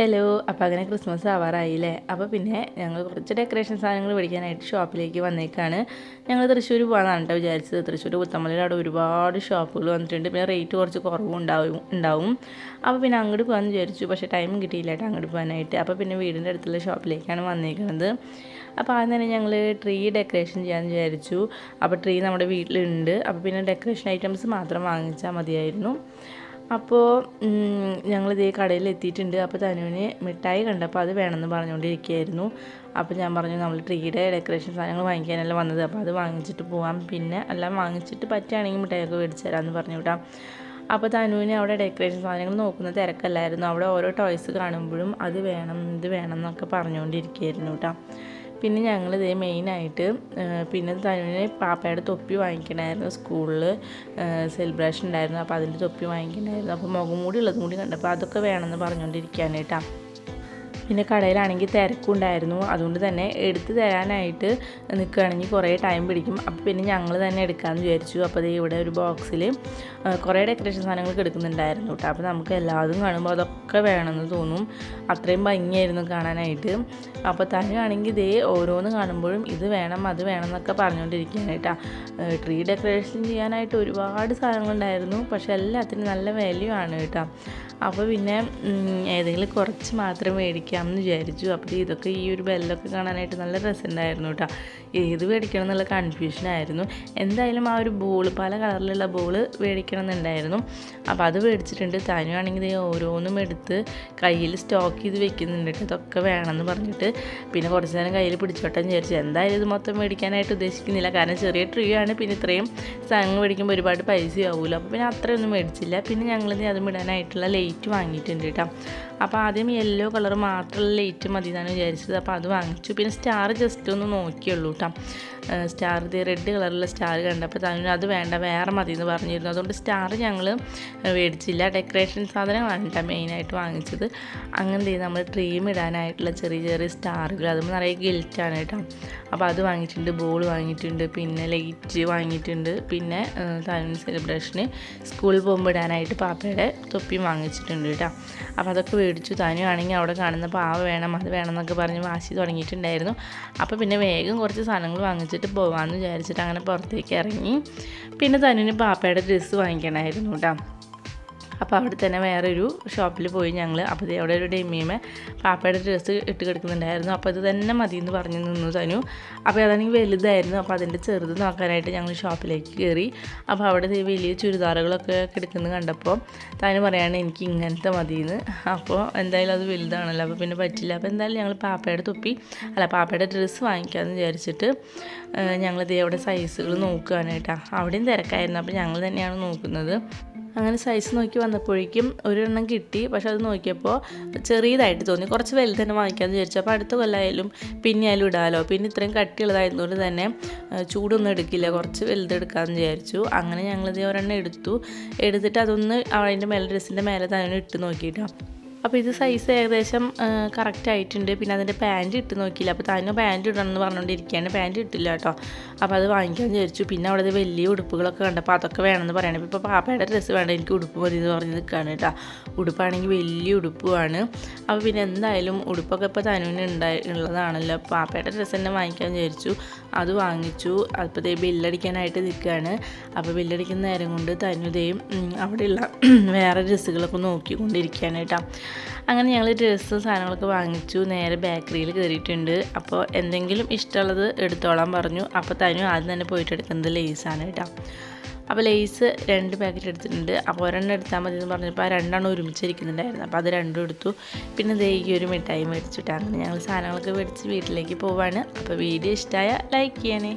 Hello, അപ്പോൾ അങ്ങനെ Christmas ആവാറായില്ലേ. അപ്പോൾ പിന്നെ ഞങ്ങൾ കുറച്ച് ഡെക്കറേഷൻ സാധനങ്ങൾ മേടിക്കാനായിട്ട് ഷോപ്പിലേക്ക് വന്നേക്കാണ്. ഞങ്ങൾ തൃശ്ശൂർ പോകാനാണ് കേട്ടോ വിചാരിച്ചത്. തൃശ്ശൂർ പുത്തമ്പള്ളിയിൽ അവിടെ ഒരുപാട് ഷോപ്പുകൾ വന്നിട്ടുണ്ട്. പിന്നെ റേറ്റ് കുറച്ച് കുറവും ഉണ്ടാവും. അപ്പോൾ പിന്നെ അങ്ങോട്ട് പോകാമെന്ന് വിചാരിച്ചു. പക്ഷേ ടൈം കിട്ടിയില്ല കേട്ടോ അങ്ങോട്ട് പോകാനായിട്ട്. അപ്പോൾ പിന്നെ വീടിൻ്റെ അടുത്തുള്ള ഷോപ്പിലേക്കാണ് വന്നേക്കുന്നത്. അപ്പോൾ ആദ്യം തന്നെ ഞങ്ങൾ ട്രീ ഡെക്കറേഷൻ ചെയ്യാമെന്ന് വിചാരിച്ചു. അപ്പോൾ ട്രീ നമ്മുടെ വീട്ടിലുണ്ട്. അപ്പോൾ പിന്നെ ഡെക്കറേഷൻ ഐറ്റംസ് മാത്രം വാങ്ങിച്ചാൽ മതിയായിരുന്നു. അപ്പോൾ ഞങ്ങളിതേ കടയിൽ എത്തിയിട്ടുണ്ട്. അപ്പോൾ തനുവിന് മിഠായി കണ്ടപ്പോൾ അത് വേണമെന്ന് പറഞ്ഞുകൊണ്ടിരിക്കുകയായിരുന്നു. അപ്പോൾ ഞാൻ പറഞ്ഞു നമ്മൾ ട്രീയുടെ ഡെക്കറേഷൻ സാധനങ്ങൾ വാങ്ങിക്കാനല്ല വന്നത്, അപ്പോൾ അത് വാങ്ങിച്ചിട്ട് പോകാം, പിന്നെ എല്ലാം വാങ്ങിച്ചിട്ട് പറ്റുകയാണെങ്കിൽ മിഠായിയൊക്കെ മേടിച്ച് തരാമെന്ന് പറഞ്ഞു വിടാം. അപ്പോൾ തനുവിന് അവിടെ ഡെക്കറേഷൻ സാധനങ്ങൾ നോക്കുന്ന തിരക്കല്ലായിരുന്നു. അവിടെ ഓരോ ടോയ്സ് കാണുമ്പോഴും അത് വേണം ഇത് വേണം എന്നൊക്കെ പറഞ്ഞുകൊണ്ടിരിക്കുകയായിരുന്നു കേട്ടോ. പിന്നെ ഞങ്ങളിതേ മെയിനായിട്ട് പിന്നെ തനുവിന് പാപ്പയുടെ തൊപ്പി വാങ്ങിക്കണമായിരുന്നു. സ്കൂളിൽ സെലിബ്രേഷൻ ഉണ്ടായിരുന്നു, അപ്പോൾ അതിൻ്റെ തൊപ്പി വാങ്ങിക്കണമായിരുന്നു. അപ്പോൾ മുഖം മൂടി ഉള്ളതും കൂടി കണ്ടപ്പോൾ അതൊക്കെ വേണമെന്ന് പറഞ്ഞുകൊണ്ടിരിക്കാനായിട്ടാണ്. പിന്നെ കടയിലാണെങ്കിൽ തിരക്കുണ്ടായിരുന്നു. അതുകൊണ്ട് തന്നെ എടുത്ത് തരാനായിട്ട് നിൽക്കുകയാണെങ്കിൽ കുറേ ടൈം പിടിക്കും. അപ്പോൾ പിന്നെ ഞങ്ങൾ തന്നെ എടുക്കാമെന്ന് വിചാരിച്ചു. അപ്പോൾ അത് ഇവിടെ ഒരു ബോക്സിൽ കുറേ ഡെക്കറേഷൻ സാധനങ്ങൾ കിടക്കുന്നുണ്ടായിരുന്നു കേട്ടോ. അപ്പോൾ നമുക്ക് എല്ലാതും കാണുമ്പോൾ അതൊക്കെ വേണമെന്ന് തോന്നും. അത്രയും ഭംഗിയായിരുന്നു കാണാനായിട്ട്. അപ്പോൾ തനുവാണെങ്കിൽ ഇതേ ഓരോന്ന് കാണുമ്പോഴും ഇത് വേണം അത് വേണം എന്നൊക്കെ പറഞ്ഞുകൊണ്ടിരിക്കാനായിട്ടാ. ട്രീ ഡെക്കറേഷൻ ചെയ്യാനായിട്ട് ഒരുപാട് സാധനങ്ങളുണ്ടായിരുന്നു. പക്ഷേ എല്ലാത്തിനും നല്ല വാല്യൂ ആണ് കേട്ടോ. അപ്പോൾ പിന്നെ ഏതെങ്കിലും കുറച്ച് മാത്രം മേടിക്കാമെന്ന് വിചാരിച്ചു. അപ്പോൾ ഇതൊക്കെ ഈ ഒരു ബെല്ലൊക്കെ കാണാനായിട്ട് നല്ല രസമുണ്ടായിരുന്നു കേട്ടോ. ഏത് മേടിക്കണം എന്നുള്ള കൺഫ്യൂഷനായിരുന്നു. എന്തായാലും ആ ഒരു ബോൾ, പല കളറിലുള്ള ബോൾ മേടിക്കണം എന്നുണ്ടായിരുന്നു. അപ്പോൾ അത് മേടിച്ചിട്ടുണ്ട്. തനുവാണെങ്കിൽ ഇത് ഓരോന്നും എടുത്ത് കയ്യിൽ സ്റ്റോക്ക് ചെയ്ത് വെക്കുന്നുണ്ട് കേട്ടോ. ഇതൊക്കെ വേണമെന്ന് പറഞ്ഞിട്ട്. പിന്നെ കുറച്ച് നേരം കയ്യിൽ പിടിച്ചോട്ടെ എന്ന് വിചാരിച്ചു. എന്തായാലും ഇത് മൊത്തം മേടിക്കാനായിട്ട് ഉദ്ദേശിക്കുന്നില്ല, കാരണം ചെറിയ ട്രീ ആണ്. പിന്നെ ഇത്രയും സാധനങ്ങൾ മേടിക്കുമ്പോൾ ഒരുപാട് പൈസ ആവുമല്ലോ. അപ്പോൾ പിന്നെ അത്രയൊന്നും മേടിച്ചില്ല. പിന്നെ ഞങ്ങളിത് അതും ഇടാനായിട്ടുള്ള ലൈറ്റ് വാങ്ങിയിട്ടുണ്ട് കേട്ടോ. അപ്പോൾ ആദ്യം യെല്ലോ കളർ മാത്രമുള്ള ലൈറ്റ് മതി എന്നാണ് വിചാരിച്ചത്. അപ്പോൾ അത് വാങ്ങിച്ചു. പിന്നെ സ്റ്റാർ ജസ്റ്റ് ഒന്ന് നോക്കിയുള്ളൂ കേട്ടോ. സ്റ്റാർ ഇത് റെഡ് കളറിലുള്ള സ്റ്റാർ കണ്ടപ്പോൾ തന്നെ അത് വേണ്ട, വേറെ മതി എന്ന് പറഞ്ഞിരുന്നു. അതുകൊണ്ട് സ്റ്റാർ ഞങ്ങൾ മേടിച്ചില്ല. ഡെക്കറേഷൻ സാധനങ്ങളാണ് കേട്ടോ മെയിനായിട്ട് വാങ്ങിച്ചത്. അങ്ങനെ നമ്മൾ ട്രീം ഇടാനായിട്ടുള്ള ചെറിയ ചെറിയ സ്റ്റാറുകൾ, അതും നിറയെ ഗിൽറ്റാണ് കേട്ടോ. അപ്പോൾ അത് വാങ്ങിയിട്ടുണ്ട്. ബോൾ വാങ്ങിയിട്ടുണ്ട്. പിന്നെ ലൈറ്റ് വാങ്ങിയിട്ടുണ്ട്. പിന്നെ തനുവിന് സെലിബ്രേഷന് സ്കൂളിൽ പോകുമ്പോൾ ഇടാനായിട്ട് പാപ്പയുടെ തൊപ്പിയും വാങ്ങിച്ചിട്ടുണ്ട് കേട്ടോ. അപ്പോൾ അതൊക്കെ മേടിച്ചു. തനുവാണെങ്കിൽ അവിടെ കാണുന്ന പാവ വേണം അത് വേണം എന്നൊക്കെ പറഞ്ഞ് വാശി തുടങ്ങിയിട്ടുണ്ടായിരുന്നു. അപ്പോൾ പിന്നെ വേഗം കുറച്ച് സാധനങ്ങൾ വാങ്ങിച്ചിട്ട് പോകാമെന്ന് വിചാരിച്ചിട്ട് അങ്ങനെ പുറത്തേക്ക് ഇറങ്ങി. പിന്നെ തനുവിന് പാപ്പയുടെ ഡ്രസ്സ് വാങ്ങിക്കണമായിരുന്നു കേട്ടോ. അപ്പോൾ അവിടെ തന്നെ വേറൊരു ഷോപ്പിൽ പോയി ഞങ്ങൾ. അപ്പോൾ അവിടെ ഒരു ഡെമ്മിയമേ പാപ്പയുടെ ഡ്രസ്സ് ഇട്ട് കിടക്കുന്നുണ്ടായിരുന്നു. അപ്പോൾ അത് തന്നെ മതി എന്ന് പറഞ്ഞു നിന്നു തനു. അപ്പോൾ അതാണെങ്കിൽ വലുതായിരുന്നു. അപ്പോൾ അതിൻ്റെ ചെറുത് നോക്കാനായിട്ട് ഞങ്ങൾ ഷോപ്പിലേക്ക് കയറി. അപ്പോൾ അവിടെ വലിയ ചുരിദാറുകളൊക്കെ കിടക്കുന്നത് കണ്ടപ്പോൾ തനു പറയാണ് എനിക്ക് ഇങ്ങനത്തെ മതിയെന്ന്. അപ്പോൾ എന്തായാലും അത് വലുതാണല്ലോ, അപ്പോൾ പിന്നെ പറ്റില്ല. അപ്പോൾ എന്തായാലും ഞങ്ങൾ പാപ്പയുടെ ഡ്രസ്സ് വാങ്ങിക്കാമെന്ന് വിചാരിച്ചിട്ട് ഞങ്ങളിത് അവിടെ സൈസുകൾ നോക്കുകയാണേട്ടാ. അവിടെയും തിരക്കായിരുന്നു. അപ്പോൾ ഞങ്ങൾ തന്നെയാണ് നോക്കുന്നത്. അങ്ങനെ സൈസ് നോക്കി വന്നപ്പോഴേക്കും ഒരെണ്ണം കിട്ടി. പക്ഷെ അത് നോക്കിയപ്പോൾ ചെറിയതായിട്ട് തോന്നി. കുറച്ച് വലുത് തന്നെ വാങ്ങിക്കാമെന്ന് വിചാരിച്ചു. അപ്പോൾ അടുത്ത കൊല്ലമായാലും പിന്നെ ആയാലും ഇടാമല്ലോ. പിന്നെ ഇത്രയും കട്ടിയുള്ളതായതുകൊണ്ട് തന്നെ ചൂടൊന്നും എടുക്കില്ല, കുറച്ച് വലുതെടുക്കാമെന്ന് വിചാരിച്ചു. അങ്ങനെ ഞങ്ങളിത് ഒരെണ്ണം എടുത്തിട്ട് അതൊന്ന് അതിൻ്റെ മേലെ ഡ്രസ്സിൻ്റെ മേലെ തന്നെ ഇട്ട് നോക്കിയിട്ടാണ്. അപ്പോൾ ഇത് സൈസ് ഏകദേശം കറക്റ്റ് ആയിട്ടുണ്ട്. പിന്നെ അതിൻ്റെ പാൻറ്റ് ഇട്ട് നോക്കിയില്ല. അപ്പോൾ തന്നെ പാൻറ്റ് ഇടണമെന്ന് പറഞ്ഞുകൊണ്ടിരിക്കുകയാണ്. പാൻറ്റ് ഇട്ടില്ല കേട്ടോ. അപ്പോൾ അത് വാങ്ങിക്കാൻ വിചാരിച്ചു. പിന്നെ അവിടെ വലിയ ഉടുപ്പുകളൊക്കെ കണ്ടപ്പോൾ അതൊക്കെ വേണമെന്ന് പറയണം. ഇപ്പോൾ പാപ്പയുടെ ഡ്രസ്സ് വേണ്ട, എനിക്ക് ഉടുപ്പ് മതി എന്ന് പറഞ്ഞ് നിൽക്കുകയാണ് കേട്ടോ. ഉടുപ്പാണെങ്കിൽ വലിയ ഉടുപ്പുമാണ്. അപ്പോൾ പിന്നെ എന്തായാലും ഉടുപ്പൊക്കെ ഇപ്പോൾ തനുവിന് ഉള്ളതാണല്ലോ. പാപ്പയുടെ ഡ്രസ്സ് തന്നെ വാങ്ങിക്കാൻ വിചാരിച്ചു. അത് വാങ്ങിച്ചു. അപ്പോൾ ബില്ലടിക്കാനായിട്ട് നിൽക്കുകയാണ്. അപ്പോൾ ബില്ലടിക്കുന്ന നേരം കൊണ്ട് തനുതയും അവിടെയുള്ള വേറെ ഡ്രസ്സുകളൊക്കെ നോക്കിക്കൊണ്ടിരിക്കാനായിട്ടാണ്. അങ്ങനെ ഞങ്ങൾ ഡ്രസ്സും സാധനങ്ങളൊക്കെ വാങ്ങിച്ചു. നേരെ ബേക്കറിയിൽ കയറിയിട്ടുണ്ട്. അപ്പോൾ എന്തെങ്കിലും ഇഷ്ടമുള്ളത് എടുത്തോളാൻ പറഞ്ഞു. അപ്പോൾ തനു ആദ്യം തന്നെ പോയിട്ട് എടുക്കുന്നത് ലേസാണ് കേട്ടോ. അപ്പോൾ ലേസ് 2 പാക്കറ്റ് എടുത്തിട്ടുണ്ട്. അപ്പോൾ ഒരെണ്ണം എടുത്താൽ മതി എന്ന് പറഞ്ഞപ്പോൾ ആ രണ്ടെണ്ണം ഒരുമിച്ചിരിക്കുന്നുണ്ടായിരുന്നു. അപ്പോൾ അത് രണ്ടും എടുത്തു. പിന്നെ ഈ ഒരു മിഠായി മേടിച്ചിട്ട് അങ്ങനെ ഞങ്ങൾ സാധനങ്ങളൊക്കെ മേടിച്ച് വീട്ടിലേക്ക് പോവാണ്. അപ്പോൾ വീഡിയോ ഇഷ്ടമായ ലൈക്ക് ചെയ്യണേ.